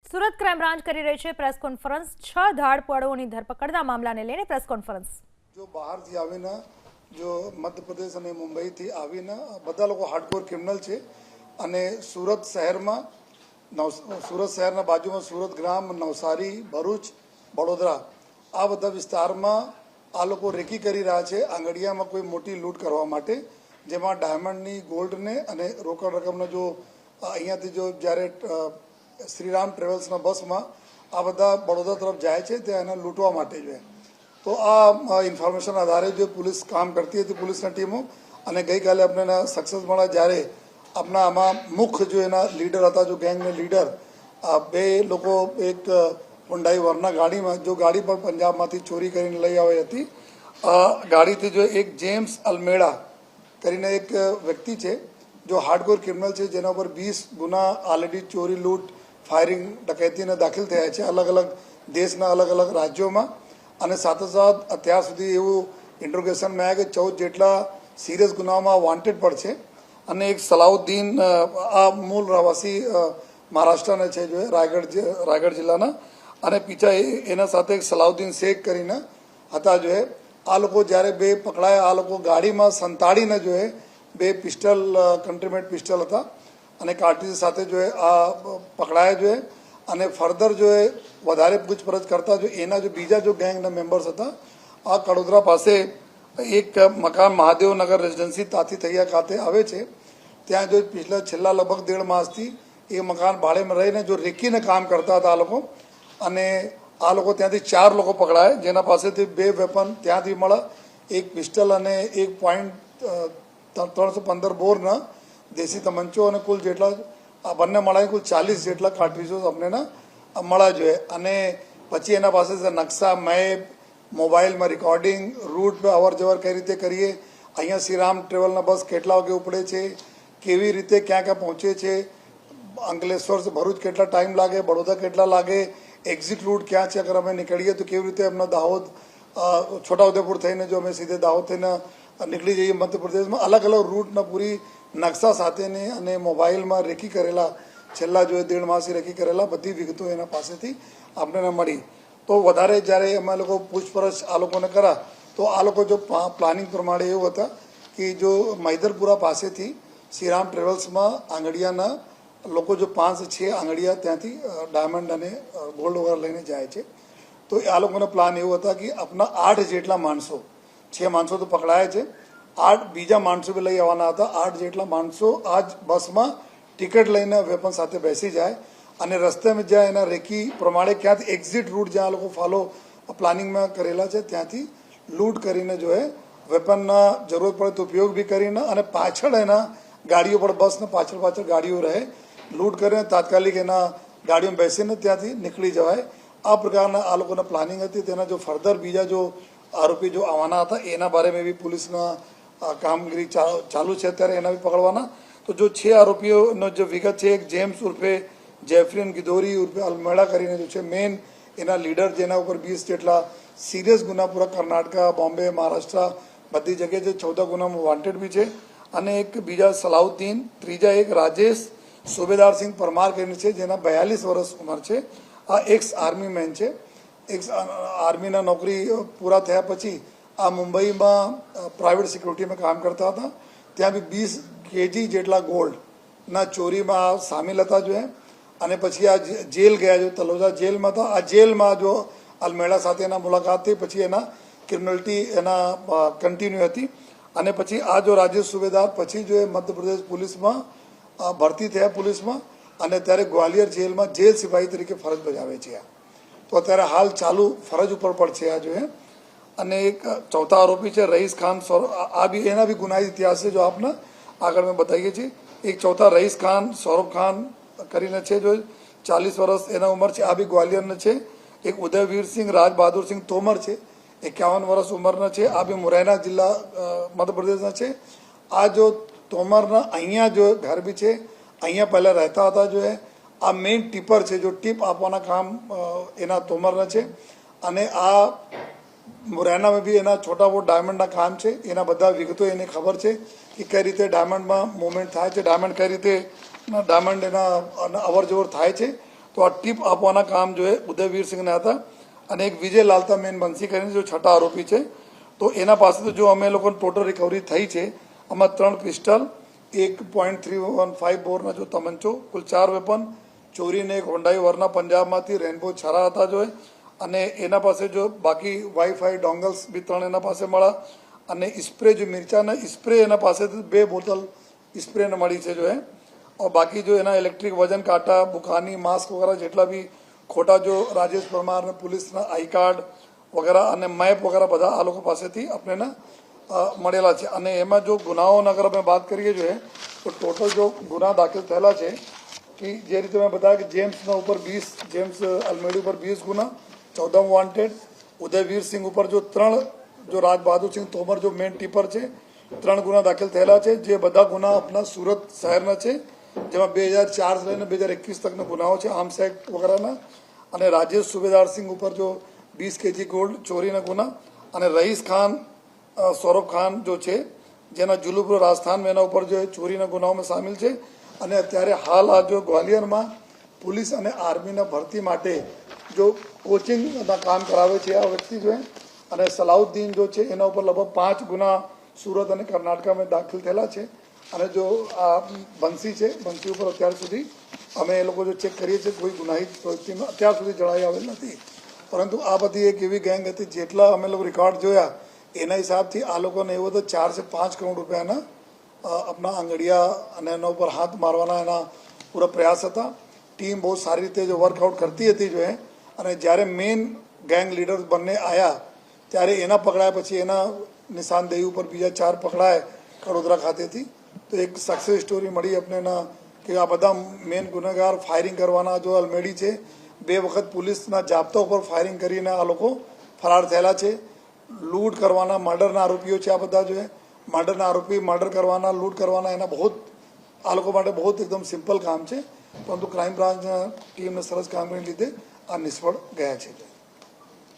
Surat crime branch કરી રહી છે પ્રેસ કોન્ફરન્સ। 6 ધાડપાડુઓની ધરપકડના મામલાને લઈને પ્રેસ કોન્ફરન્સ। जो बाहर थी आवीने जो मध्य प्रदेश અને મુંબઈથી આવીને બધા લોકો હાર્ડકોર ક્રિમિનલ છે અને સુરત શહેરના બાજુમાં સુરત ગ્રામ, નવસારી, ભરૂચ, વડોદરા આ બધા વિસ્તારમાં આ લોકો રેકી કરી રહ્યા છે આંગડિયામાં કોઈ મોટી લૂંટ કરવા માટે, જેમાં ડાયમંડની, ગોલ્ડને અને રોકડ રકમનો જો અહીંયાથી જો જ્યારે શ્રીરામ ટ્રેવલ્સના બસમાં આ બધા વડોદરા તરફ જાય છે ત્યાં એને લૂંટવા માટે જોઈએ। તો આ ઇન્ફોર્મેશન આધારે જો પોલીસ કામ કરતી હતી, પોલીસની ટીમો, અને ગઈકાલે આપણે સક્સેસ મળ્યા જ્યારે આપણા આમાં મુખ્ય જો એના લીડર હતા, જો ગેંગના લીડર, બે લોકો એક હુન્ડાઈ વર્ના ગાડીમાં, જો ગાડી પણ પંજાબમાંથી ચોરી કરીને લઈ આવી હતી, ગાડીથી જો એક જેમ્સ અલ્મેડા કરીને એક વ્યક્તિ છે જો હાર્ડકોર ક્રિમિનલ છે, જેના ઉપર 20 ગુના ઓલરેડી ચોરી, લૂંટ, ફાયરિંગ, ડકૈતીને દાખલ થયા છે અલગ અલગ દેશના અલગ અલગ રાજ્યોમાં। અને સાથોસાથ અત્યાર સુધી એવું ઇન્ટ્રોગેશનમાં આવ્યા કે 14 જેટલા સિરિયસ ગુનામાં વોન્ટેડ પણ છે। અને એક સલાઉદ્દીન, આ મૂળ રહેવાસી મહારાષ્ટ્રના છે, જો રાયગઢ જિલ્લાના, અને પીછા એના સાથે એક સલાઉદ્દીન શેખ કરીને હતા। જો આ લોકો જ્યારે બે પકડાયા, આ લોકો ગાડીમાં સંતાડીને જો બે પિસ્ટલ, કન્ટ્રીમેટ પિસ્ટલ હતા અને કાર્ટ્રીજ સાથે જો આ પકડાયા જો અને ફર્ધર જો વધારે પૂછપરછ કરતા જો એના જો બીજા જો ગેંગના મેમ્બર્સ હતા, આ કડોદરા પાસે એક મકાન મહાદેવનગર રેસિડેન્સી તાતીથૈયા ખાતે આવે છે, ત્યાં જો છેલ્લા લગભગ 1.5 માસથી એ મકાન ભાડેમાં રહીને જો રેકીને કામ કરતા હતા આ લોકો, અને આ લોકો ત્યાંથી 4 લોકો પકડાયા, જેના પાસેથી 2 વેપન ત્યાંથી મળે, એક પિસ્ટલ અને એક .315 બોરના દેશી તમંચો, અને કુલ જેટલા આ બંને મળાય કુલ 40 જેટલા કાર્ટ્રીજો અમને મળ્યા જોઈએ। અને પછી એના પાસે નકશા, મેપ, મોબાઈલમાં રેકોર્ડિંગ, રૂટ અવર જવર કઈ રીતે કરીએ, અહીંયા શ્રીરામ ટ્રેવલના બસ કેટલા વાગે ઉપડે છે, કેવી રીતે ક્યાં ક્યાં પહોંચે છે, અંકલેશ્વર ભરૂચ કેટલા ટાઈમ લાગે, બડોદરા કેટલા લાગે, એક્ઝિટ રૂટ ક્યાં છે, અગર અમે નીકળીએ તો કેવી રીતે અમને દાહોદ, છોટાઉદેપુર થઈને જો અમે સીધે દાહોદ થઈને નીકળી જઈએ મધ્યપ્રદેશમાં, અલગ અલગ રૂટના પૂરી નકશા સાથેની અને મોબાઈલમાં રેકી કરેલા છેલ્લા જો 1.5 માસથી રેકી કરેલા બધી વિગતો એના પાસેથી આપણને મળી। તો વધારે જ્યારે અમે લોકો પૂછપરછ આ લોકોને કર્યા તો આ લોકો જો પ્લાનિંગ પ્રમાણે એવું હતા કે જો મૈદરપુરા પાસેથી શ્રીરામ ટ્રેવલ્સમાં આંગડિયાના લોકો જો 5-6 આંગડિયા ત્યાંથી ડાયમંડ અને ગોલ્ડ વગેરે લઈને જાય છે। તો આ લોકોનો પ્લાન એવો હતા કે આપણા 8 જેટલા માણસો, 6 માણસો તો પકડાયા છે, 8 બીજા માણસો બી લઈ આવવાના હતા। 8 જેટલા માણસો આ જ બસમાં ટિકિટ લઈને વેપન સાથે બેસી જાય અને રસ્તામાં જ્યાં એના રેકી પ્રમાણે ક્યાંથી એક્ઝિટ રૂટ જ્યાં લોકો ફોલો પ્લાનિંગમાં કરેલા છે ત્યાંથી લૂંટ કરીને જો વેપનના જરૂરત પડે તો ઉપયોગ બી કરીને, અને પાછળ એના ગાડીઓ પર, બસને પાછળ ગાડીઓ રહે, લૂંટ કરીને તાત્કાલિક એના ગાડીઓમાં બેસીને ત્યાંથી નીકળી જવાય। આ પ્રકારના આ લોકોના પ્લાનિંગ હતી। તેના જો ફર્ધર બીજા જો આરોપી જો આવવાના હતા એના બારેમાં બી પોલીસના કામગીરી ચાલુ છે, અત્યારે એના બી પકડવાના। તો જો 6 આરોપીઓનો જે વિગત છે, એક જેમ્સ ઉર્ફે જેફરીન ગિદોરી ઉર્ફે અલ્મેડા કરીને જો છે મેન એના લીડર, જેના ઉપર 20 જેટલા સિરિયસ ગુના પૂરા કર્ણાટકા, બોમ્બે, મહારાષ્ટ્ર બધી જગ્યાએ છે, 14 ગુનામાં વોન્ટેડ બી છે। અને એક બીજા સલાઉદ્દીન, ત્રીજા એક રાજેશ સુબેદાર સિંહ પરમાર કરીને છે, જેના 42 વર્ષ ઉંમર છે, આ એક્સ આર્મી મેન છે। એક્સ આર્મીના નોકરી પૂરા થયા પછી આ મુંબઈમાં પ્રાઇવેટ સિક્યુરિટીમાં કામ કરતા હતા, ત્યાં બી 20 કેજી જેટલા ગોલ્ડના ચોરીમાં સામેલ હતા જો અને પછી આ જેલ ગયા, જો તલોજા જેલમાં હતા। આ જેલમાં જો અલ્મેડા સાથે એના મુલાકાત થઈ, પછી એના ક્રિમિનલિટી એના કન્ટિન્યુ હતી, અને પછી આ જો રાજેશ સુબેદાર પછી જો મધ્યપ્રદેશ પોલીસમાં ભરતી થયા પોલીસમાં, અને અત્યારે ગ્વાલિયર જેલમાં જેલ સિપાહી તરીકે ફરજ બજાવે છે। તો અત્યારે હાલ ચાલુ ફરજ ઉપર પણ છે આ જો અને એક ચોથા આરોપી છે રઈસ ખાન, આ બી એના બી ગુનાહિત ઇતિહાસ છે, જો આપને આગળ મેં બતાવીએ છીએ। એક ચોથા રઈસ ખાન, સૌરભ ખાન કરીને છે, જો 40 વર્ષ એના ઉંમર છે, આ બી ગ્વાલિયરના છે। એક ઉદયવીર સિંહ, રાજ બહાદુર સિંહ તોમર છે, 51 વર્ષ ઉંમરના છે, આ બી મુરૈના જિલ્લા મધ્યપ્રદેશના છે। આ જો તોમરના અહીંયા જો ઘર બી છે, અહીંયા પહેલાં રહેતા હતા જો આ મેઇન ટીપર છે, જો ટીપ આપવાના કામ એના તોમરના છે। અને આ મુરૈનામાં બી એના છોટા મોટા ડાયમંડના કામ છે, એના બધા વિગતો એને ખબર છે કે કઈ રીતે ડાયમંડમાં મુવમેન્ટ થાય છે, ડાયમંડ કઈ રીતે ડાયમંડ એના અવર જવર થાય છે। તો આ ટીપ આપવાના કામ જો ઉદયવીર સિંહને હતા અને એક વિજય લાલતા મેન બંસી કરીને જો છઠ્ઠા આરોપી છે. તો એના પાસે તો જો અમે લોકો ટોટલ રિકવરી થઈ છે, આમાં 3 પિસ્ટલ, 1.315 બોરના જો તમંચો, કુલ 4 વેપન, ચોરીને એક હોન્ડાઈ વરના પંજાબમાંથી રેનબો છરા હતા જો, અને એના પાસે જો બાકી વાઈફાઈ ડોંગલ્સ બી 3 એના પાસે મળ્યા, અને સ્પ્રે જો મિર્ચાના સ્પ્રે એના પાસેથી 2 બોટલ સ્પ્રે મળી છે જો और बाकी जो है ना इलेक्ट्रिक वजन काटा, बुखानी, मास्क वगैरह જેટલા બી ખોટા જો રાજેશ પરમાર ને પોલીસના આઈ કાર્ડ વગેરે અને મેપ વગેરે બધા આ લોકો પાસેથી આપણે મળેલા છે. અને એમાં જો ગુનાઓની અગર આપણે વાત કરીએ જોઈએ તો ટોટલ જો ગુના દાખલ થયેલા છે કે જે રીતે મેં બતાવ્યા કે જેમ્સના ઉપર 20, જેમ્સ અલમેડી ઉપર 20 ગુના, 14 વોન્ટેડ, ઉદયવીર સિંહ ઉપર જો 3, જો રાજબહાદુર સિંહ તોમર જો મેન ટીપર છે 3 ગુના દાખલ થયેલા છે, જે બધા ગુના આપણા સુરત શહેરના છે, જેમાં 2004 લઈને 2021 તકના ગુનાઓ છે આર્મ્સ એક્ટ વગેરેના. અને રાજેશ સુબેદાર સિંહ ઉપર જો 20 kg ગોલ્ડ ચોરીના ગુના, અને રઈસ ખાન, સૌરભ ખાન જો છે જેના જુલુપુર રાજસ્થાન એના ઉપર જો ચોરીના ગુનાઓમાં સામેલ છે. અને અત્યારે હાલ આ જો ગ્વાલિયરમાં પોલીસ અને આર્મીના ભરતી માટે જો કોચિંગના કામ કરાવે છે આ વ્યક્તિ જો, અને સલાઉદ્દીન જો છે એના ઉપર લગભગ 5 ગુના સુરત અને કર્ણાટકમાં દાખલ થયેલા છે. અને જો આ બંસી છે, બંસી ઉપર અત્યાર સુધી અમે એ લોકો જો ચેક કરીએ છીએ કોઈ ગુનાહિત પ્રવૃત્તિમાં અત્યાર સુધી જણાઈ આવેલ નથી. પરંતુ આ બધી એક એવી ગેંગ હતી જેટલા અમે લોકો રેકોર્ડ જોયા એના હિસાબથી આ લોકોને એવો તો 4 से 5 કરોડ રૂપિયાના આપણા આંગળીયા અને એના ઉપર હાથ મારવાના એના પૂરા પ્રયાસ હતા. ટીમ બહુ સારી રીતે જો વર્કઆઉટ કરતી હતી જો, અને જ્યારે મેઇન ગેંગ લીડર બંને આવ્યા ત્યારે એના પકડાયા, પછી એના નિશાનદેહી ઉપર બીજા 4 પકડાય કડોદરા ખાતેથી. તો એક સક્સેસ સ્ટોરી મળી આપણે કે આ બધા મેન ગુનેગાર ફાયરિંગ કરવાના જો અલમેડી છે, 2 વખત પોલીસના જાપ્તા ઉપર ફાયરિંગ કરીને આ લોકો ફરાર થયેલા છે. લૂંટ કરવાના, મર્ડરના આરોપીઓ છે આ બધા જો, મર્ડરના આરોપી મર્ડર કરવાના, લૂંટ કરવાના, એના બહુ આ લોકો માટે બહુ એકદમ સિમ્પલ કામ છે. પરંતુ ક્રાઇમ બ્રાન્ચના ટીમને સરસ કામગીરી લીધે આ નિષ્ફળ ગયા છે.